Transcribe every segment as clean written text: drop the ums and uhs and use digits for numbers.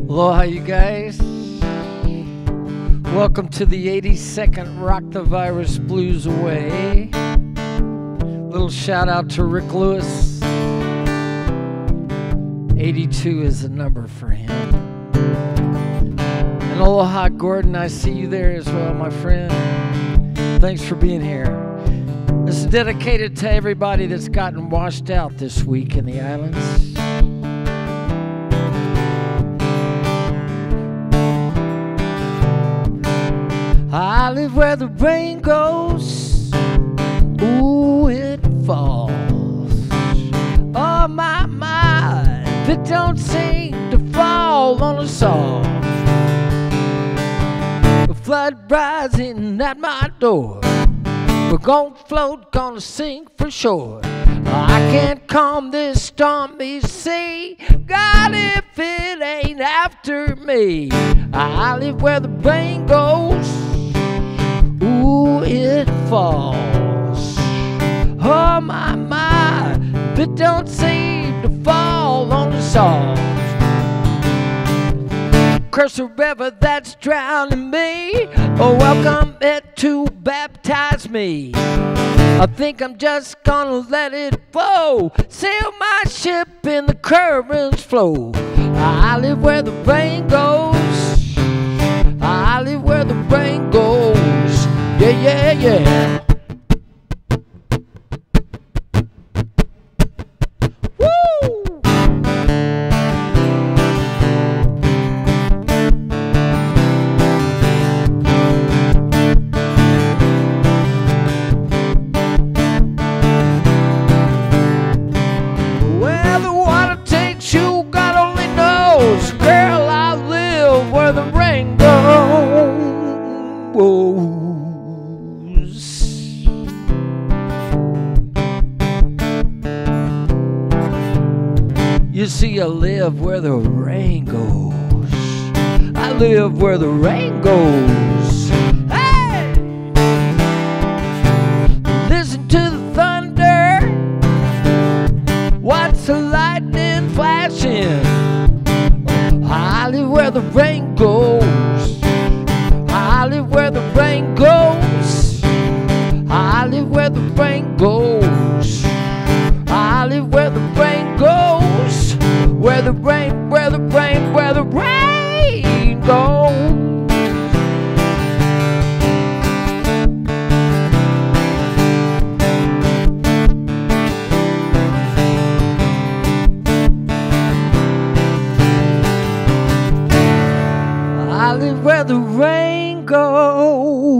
Aloha, you guys. Welcome to the 82nd Rock the Virus Blues Away. Little shout out to Rick Lewis. 82 is the number for him. And aloha, Gordon. I see you there as well, my friend. Thanks for being here. This is dedicated to everybody that's gotten washed out this week in the islands. I live where the rain goes, ooh, it falls. Oh my, if it don't seem to fall on us all. A flood rising at my door, we're gonna float, gonna sink for sure. I can't calm this stormy sea, God, if it ain't after me. I live where the rain goes, ooh, it falls. Oh my, if it don't seem to fall on us all. Curse the river that's drowning me, oh, welcome it to baptize me. I think I'm just gonna let it flow, sail my ship in the current's flow. I live where the rain goes, I live where the rain goes. Yeah, yeah, yeah. Woo! Where the water takes you, God only knows. Girl, I live where the rain goes. Whoa. You see, I live where the rain goes. I live where the rain goes. Hey! Listen to the thunder. Watch the lightning flashing. I live where the rain goes. I live where the rain goes. I live where the rain goes. I live where the rain goes. Where the rain, where the rain, where the rain goes. I live where the rain goes.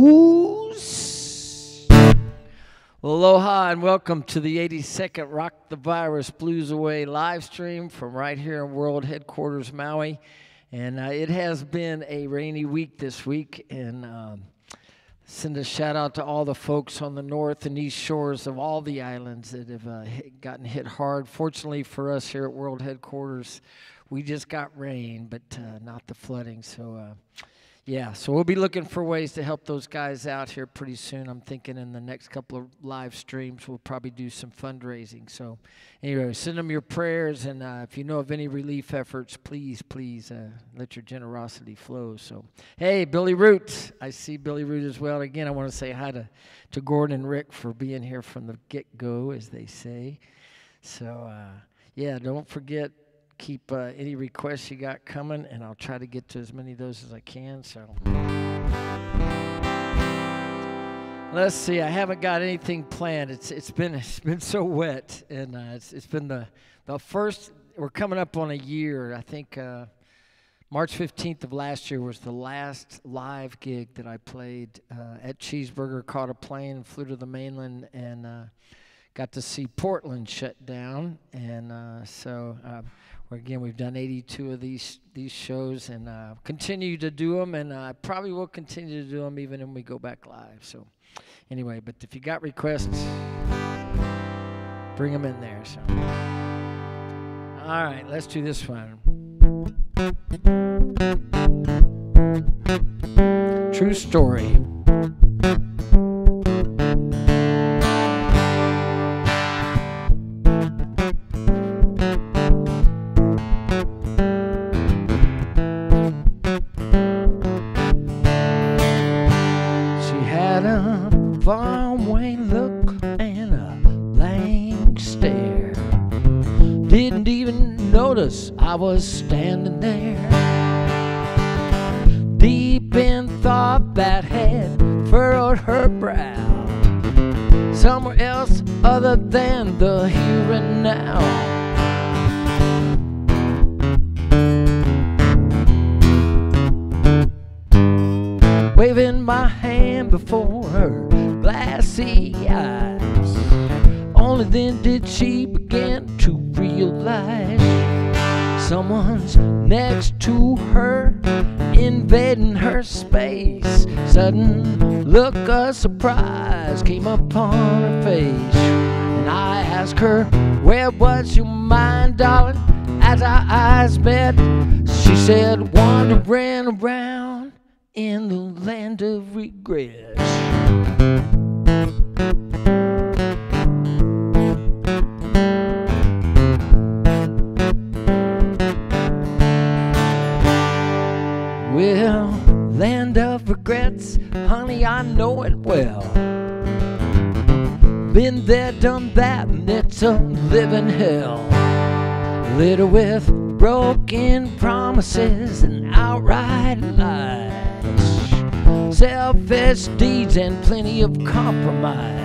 Aloha and welcome to the 82nd Rock the Virus Blues Away live stream from right here in World Headquarters, Maui. And it has been a rainy week this week. And send a shout out to all the folks on the north and east shores of all the islands that have gotten hit hard. Fortunately for us here at World Headquarters, we just got rain, but not the flooding. So yeah, so we'll be looking for ways to help those guys out here pretty soon. I'm thinking in the next couple of live streams, we'll probably do some fundraising. So anyway, send them your prayers, and if you know of any relief efforts, please let your generosity flow. So, hey, Billy Root. I see Billy Root as well. Again, I want to say hi to Gordon and Rick for being here from the get-go, as they say. So, yeah, don't forget. Keep any requests you got coming, and I'll try to get to as many of those as I can. So let's see. I haven't got anything planned. It's been so wet, and it's been the first. We're coming up on a year. I think March 15th of last year was the last live gig that I played at Cheeseburger. Caught a plane, flew to the mainland, and got to see Portland shut down, and again, we've done 82 of these shows, and continue to do them, and I probably will continue to do them even when we go back live. So anyway, but if you got requests, bring them in there. So all right, let's do this one. True story. notice I was standing there, deep in thought that had furrowed her brow, somewhere else other than the here and now. Waving my hand before her glassy eyes, only then did she begin to realize someone's next to her, invading her space. Sudden look of surprise came upon her face, and I asked her, where was your mind, darling? As our eyes met, she said, wandering around in the land of regrets. Well, land of regrets, honey, I know it well. Been there, done that, and it's a living hell. Littered with broken promises and outright lies, selfish deeds and plenty of compromise.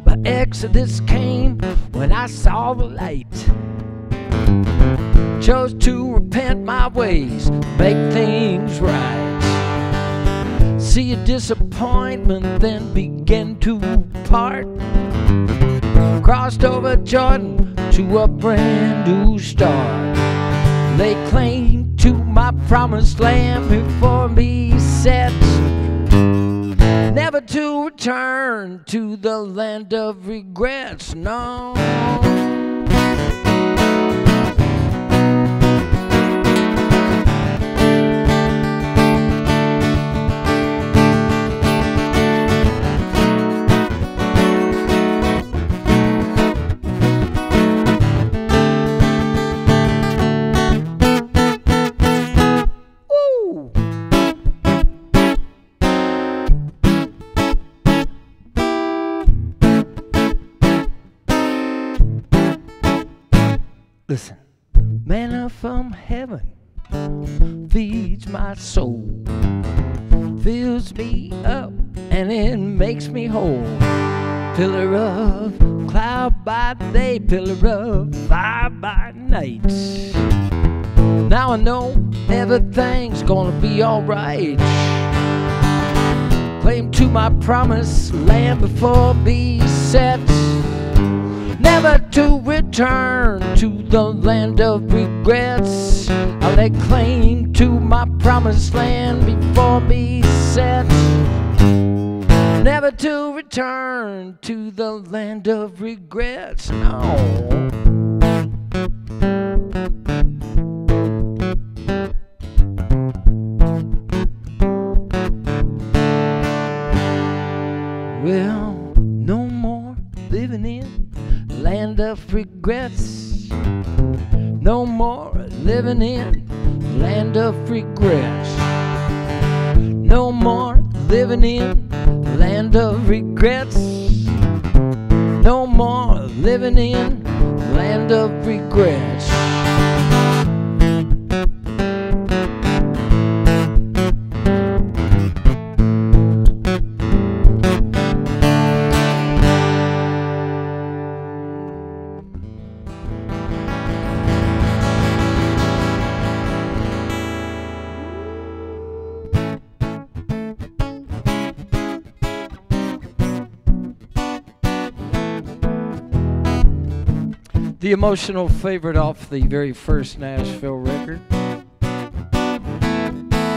But exodus came when I saw the light, chose to repent my ways, make things right. See a disappointment, then begin to part. Crossed over Jordan to a brand new start. Lay claim to my promised land before me set, never to return to the land of regrets, no. Listen, manna from heaven feeds my soul, fills me up and it makes me whole. Pillar of cloud by day, pillar of fire by night. Now I know everything's gonna be alright. Claim to my promised land before me set, never to return to the land of regrets. I lay claim to my promised land before me set, never to return to the land of regrets, no. Well, no more living in land of regrets, no more living in land of regrets, no more living in land of regrets, no more living in land of regrets. The emotional favorite off the very first Nashville record.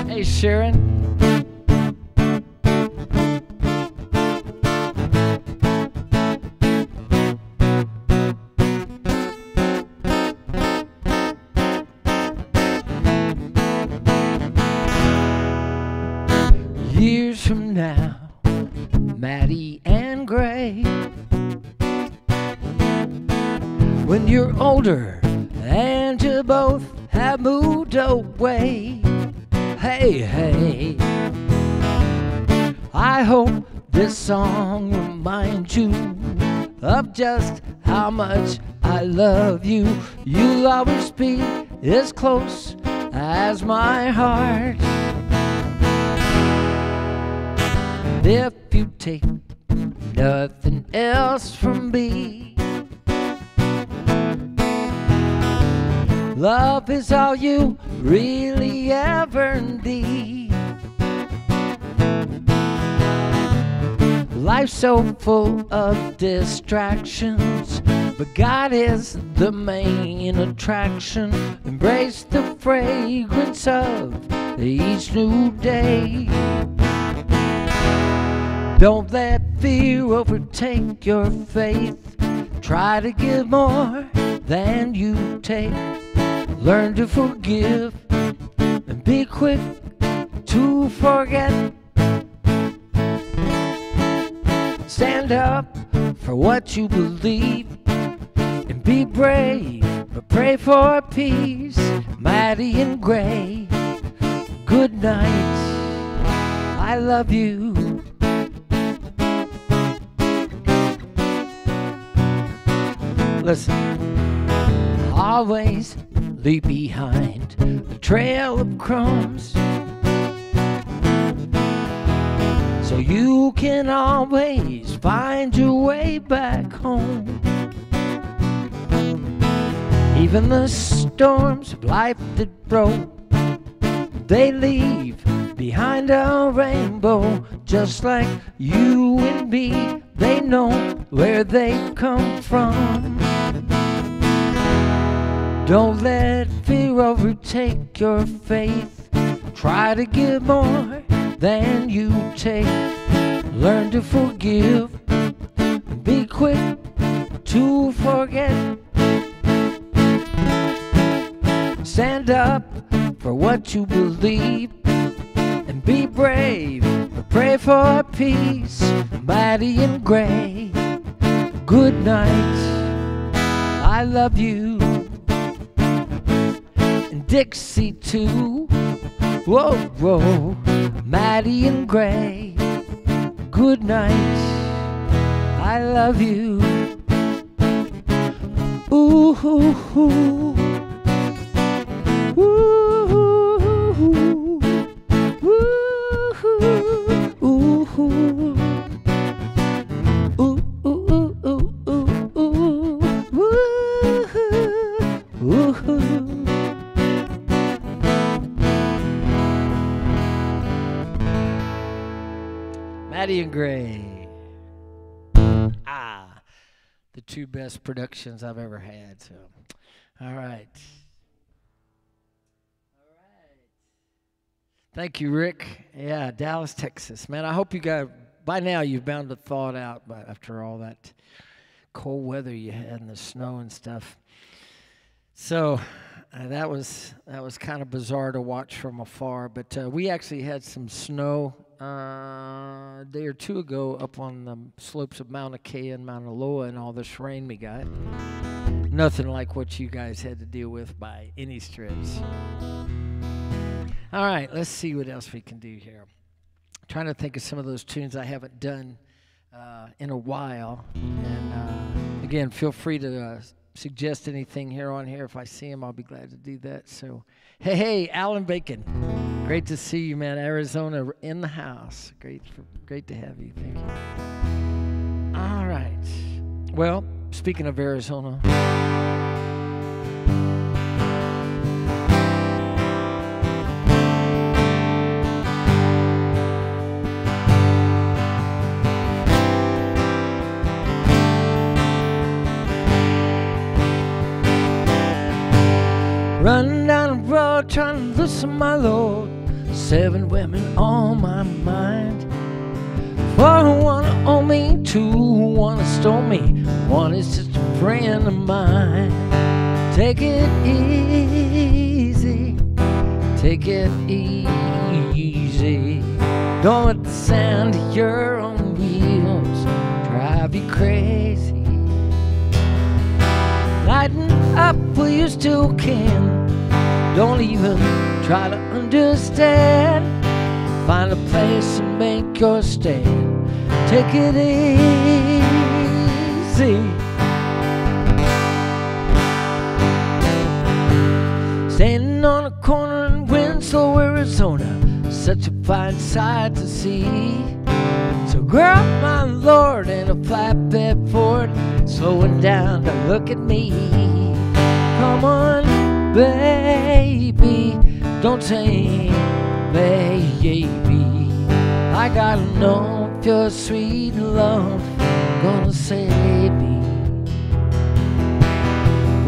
Hey, Sharon. Years from now, Maddie and Grey, when you're older and you both have moved away, hey, hey, I hope this song reminds you of just how much I love you. You'll always be as close as my heart. And if you take nothing else from me, love is all you really ever need. Life's so full of distractions, but God is the main attraction. Embrace the fragrance of each new day. Don't let fear overtake your faith. Try to give more than you take. Learn to forgive and be quick to forget. Stand up for what you believe and be brave, but pray for peace. Maddie and Grey, good night, I love you. Listen, always leave behind a trail of crumbs, so you can always find your way back home. Even the storms of life that broke, they leave behind a rainbow. Just like you and me, they know where they come from. Don't let fear overtake your faith. Try to give more than you take. Learn to forgive and be quick to forget. Stand up for what you believe and be brave, but pray for peace. Maddie and Grey, good night, I love you. And Dixie too, whoa, whoa. Maddie and Grey, good night, I love you. Ooh, ooh, ooh. Maddie and Grey. The two best productions I've ever had. So, all right. Thank you, Rick. Yeah, Dallas, Texas. Man, I hope you guys, by now you've bound to thaw it out, but after all that cold weather you had and the snow and stuff. So that was kind of bizarre to watch from afar, but we actually had some snow a day or two ago up on the slopes of Mauna Kea and Mauna Loa, and all this rain we got. Nothing like what you guys had to deal with by any stretch. All right, let's see what else we can do here. I'm trying to think of some of those tunes I haven't done in a while. And again, feel free to suggest anything here on here. If I see them, I'll be glad to do that. So, hey, Alan Bacon. Great to see you, man. Arizona in the house. Great to have you. Thank you. All right. Well, speaking of Arizona, running down the road trying to loosen my load. 7 women on my mind. 4 who wanna own me, 2 who wanna stole me, 1 is just a friend of mine. Take it easy, take it easy. Don't let the sound of your own wheels drive you crazy. Lighten up while you still can. Don't even try to understand. Find a place and make your stand. take it easy. Standing on a corner in Winslow, Arizona, such a fine sight to see. So girl, my lord, in a flatbed Ford, slowing down to look at me. Come on, baby, don't say maybe. I gotta know if your sweet love gonna save me.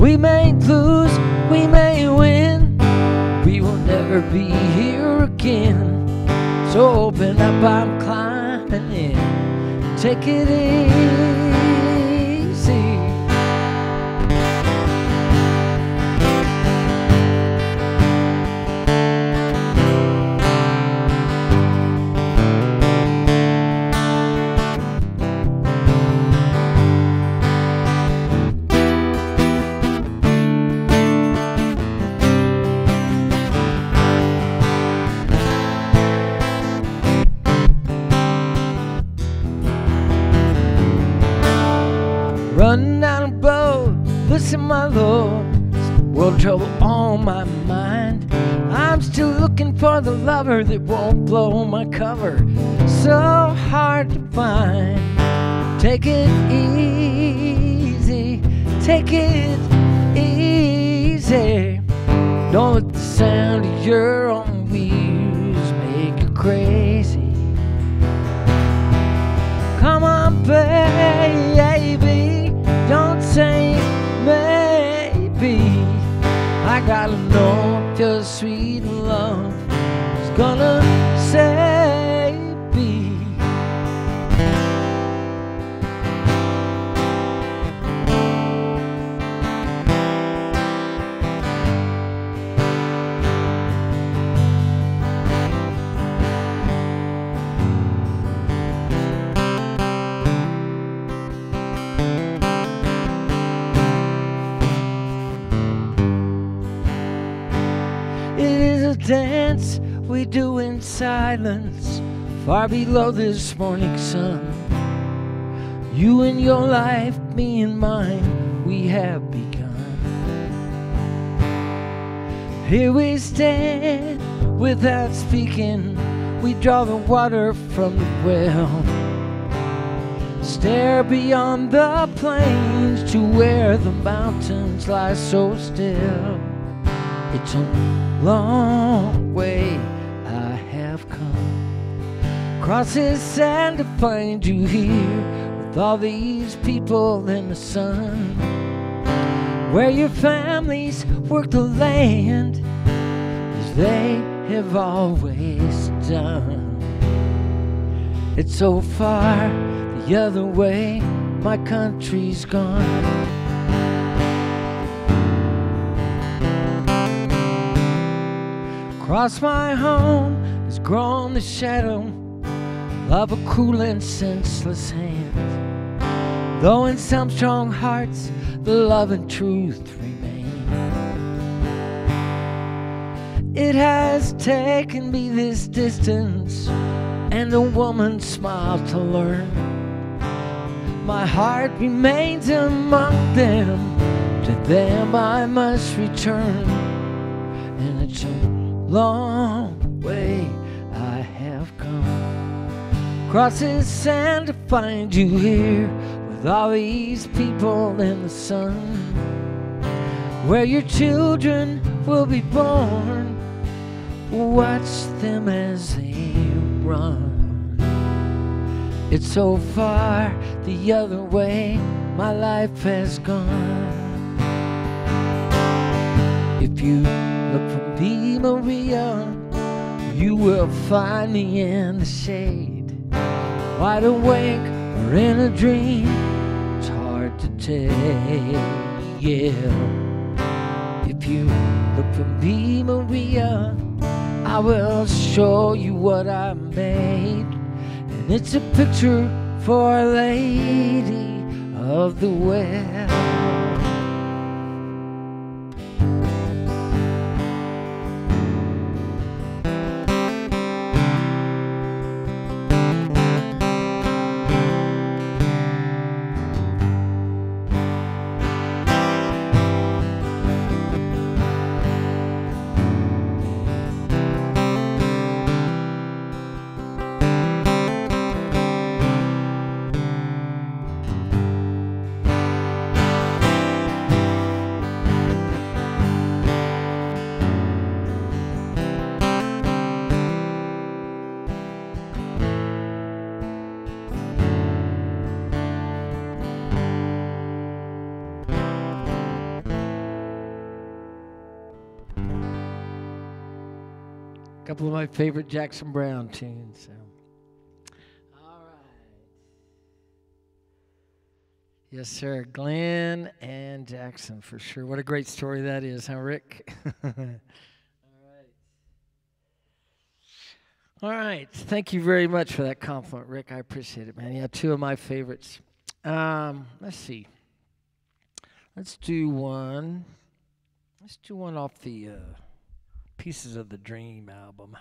We may lose, we may win, we will never be here again. So open up, I'm climbing in. Take it easy. Running down a road, listen my lord, world trouble on my mind. I'm still looking for the lover that won't blow my cover, so hard to find. Take it easy, take it easy. Don't let the sound of your own wheels make you crazy. Come on, baby, don't say maybe. I gotta know if your sweet love is gonna save me. Dance we do in silence, far below this morning sun. You and your life, me and mine, we have begun. Here we stand without speaking, we draw the water from the well, stare beyond the plains to where the mountains lie so still. It's a long way I have come, across this sand to find you here, with all these people in the sun, where your families work the land as they have always done. It's so far the other way, my country's gone. Across my home has grown the shadow of a cruel and senseless hand, though in some strong hearts the love and truth remain. It has taken me this distance and a woman's smile to learn my heart remains among them, to them I must return. And it's a long way I have come, across this sand to find you here, with all these people in the sun, where your children will be born. Watch them as they run. It's so far the other way, my life has gone. If you look for me, Maria, you will find me in the shade, wide awake or in a dream, it's hard to tell, yeah. If you look for me, Maria, I will show you what I made, and it's a picture for a lady of the well. A couple of my favorite Jackson Browne tunes. So. All right. Yes, sir. Glenn and Jackson, for sure. What a great story that is, huh, Rick? All right. Thank you very much for that compliment, Rick. I appreciate it, man. Yeah, two of my favorites. Let's see. Let's do one. Let's do one off the Pieces of the Dream album.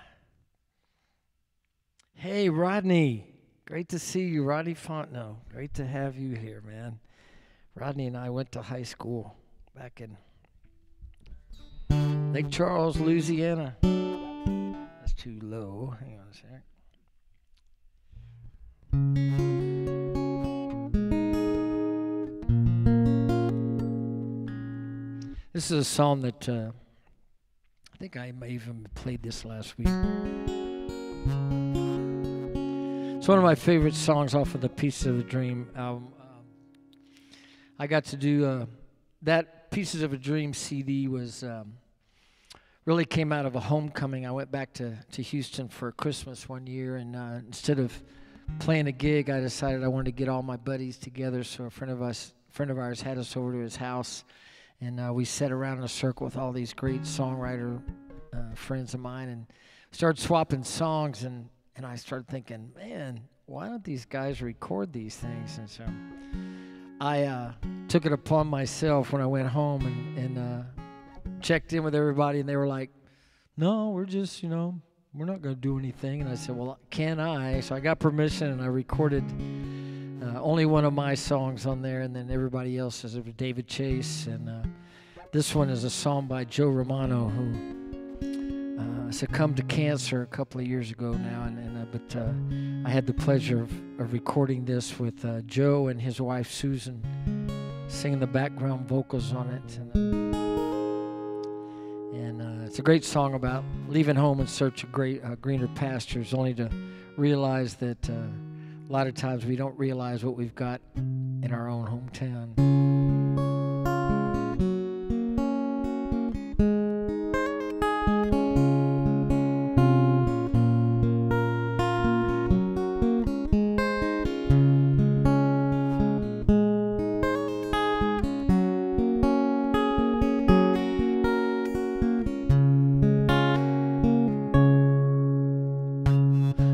Hey, Rodney. Great to see you, Rodney Fontenot. Great to have you here, man. Rodney and I went to high school back in Lake Charles, Louisiana. That's too low. Hang on a sec. This is a song that I think I may even played this last week. It's one of my favorite songs off of the Pieces of the Dream album. I got to do that Pieces of a Dream CD was really came out of a homecoming. I went back to Houston for Christmas one year, and instead of playing a gig, I decided I wanted to get all my buddies together. So a friend of ours had us over to his house, and we sat around in a circle with all these great songwriter friends of mine, and started swapping songs. And I started thinking, man, why don't these guys record these things? And so I took it upon myself when I went home and checked in with everybody, and they were like, no, we're just, we're not going to do anything. And I said, well, can I? So I got permission, and I recorded only one of my songs on there, and then everybody else's. It was David Chase, and this one is a song by Joe Romano, who succumbed to cancer a couple of years ago now, but I had the pleasure of recording this with Joe and his wife Susan singing the background vocals on it, and it's a great song about leaving home in search of greener pastures, only to realize that a lot of times we don't realize what we've got in our own hometown.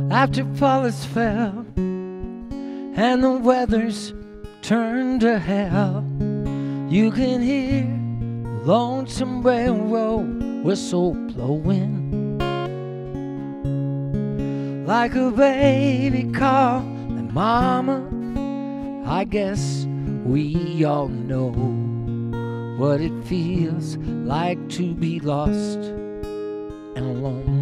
After fall has fell and the weather's turned to hell, you can hear the lonesome railroad whistle blowing like a baby calling mama. I guess we all know what it feels like to be lost and alone.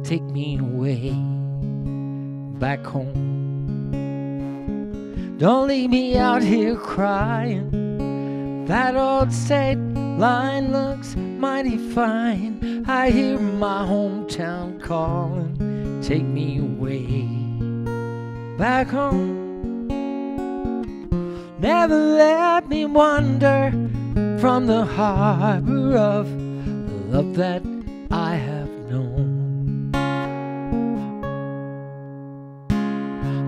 Take me away back home. Don't leave me out here crying. That old state line looks mighty fine. I hear my hometown calling. Take me away back home. Never let me wander from the harbor of love that I have known.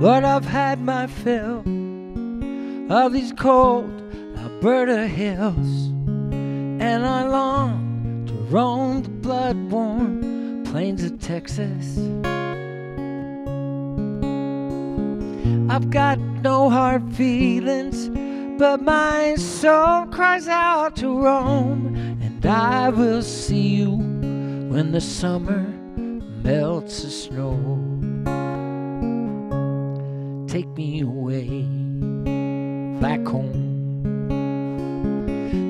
Lord, I've had my fill of these cold Alberta hills, and I long to roam the blood-warm plains of Texas. I've got no hard feelings, but my soul cries out to roam, and I will see you when the summer melts the snow. Take me away back home.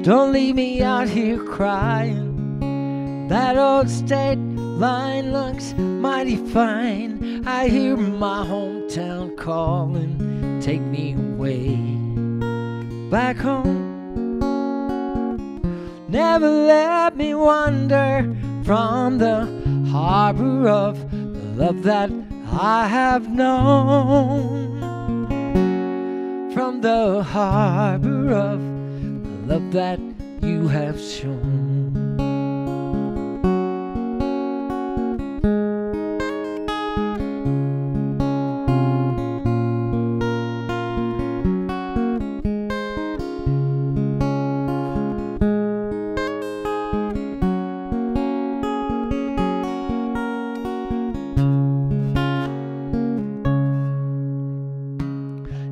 Don't leave me out here crying. That old state line looks mighty fine. I hear my hometown calling. Take me away back home. Never let me wander from the harbor of the love that I have known. From the harbor of the love that you have shown.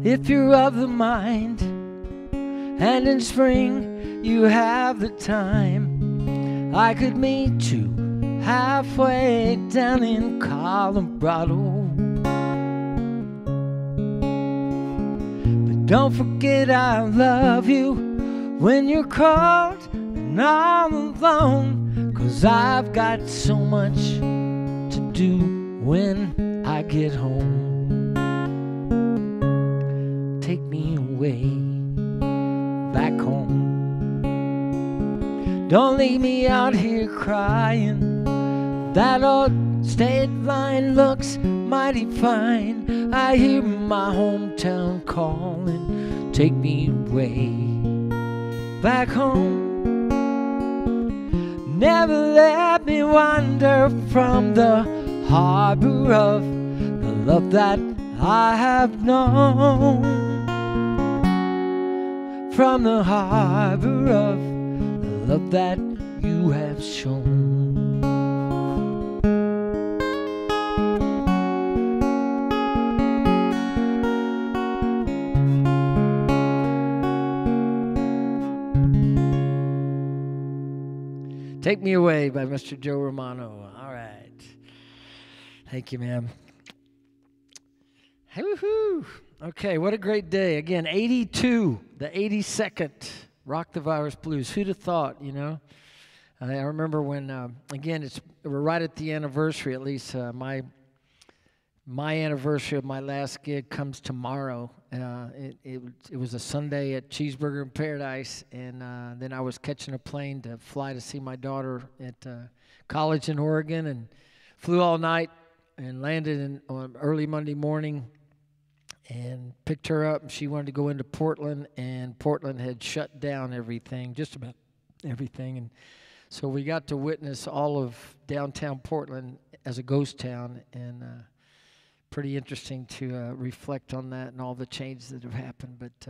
if you're of the mind, and in spring you have the time, I could meet you halfway down in Colorado. But don't forget I love you when you're cold and all alone, 'cause I've got so much to do when I get home. Take me away back home. Don't leave me out here crying. That old state line looks mighty fine. I hear my hometown calling. Take me away back home. Never let me wander from the harbor of the love that I have known. From the harbor of the love that you have shown. Take Me Away by Mr. Joe Romano. All right. Thank you, ma'am. Woo-hoo. Okay, what a great day. Again, 82, the 82nd Rock the Virus Blues. Who'd have thought, you know? I remember when, again, we're right at the anniversary, at least my anniversary of my last gig comes tomorrow. It was a Sunday at Cheeseburger in Paradise, and then I was catching a plane to fly to see my daughter at college in Oregon, and flew all night and landed on early Monday morning and picked her up, and she wanted to go into Portland, and Portland had shut down everything, just about everything, and so we got to witness all of downtown Portland as a ghost town, and pretty interesting to reflect on that and all the changes that have happened. But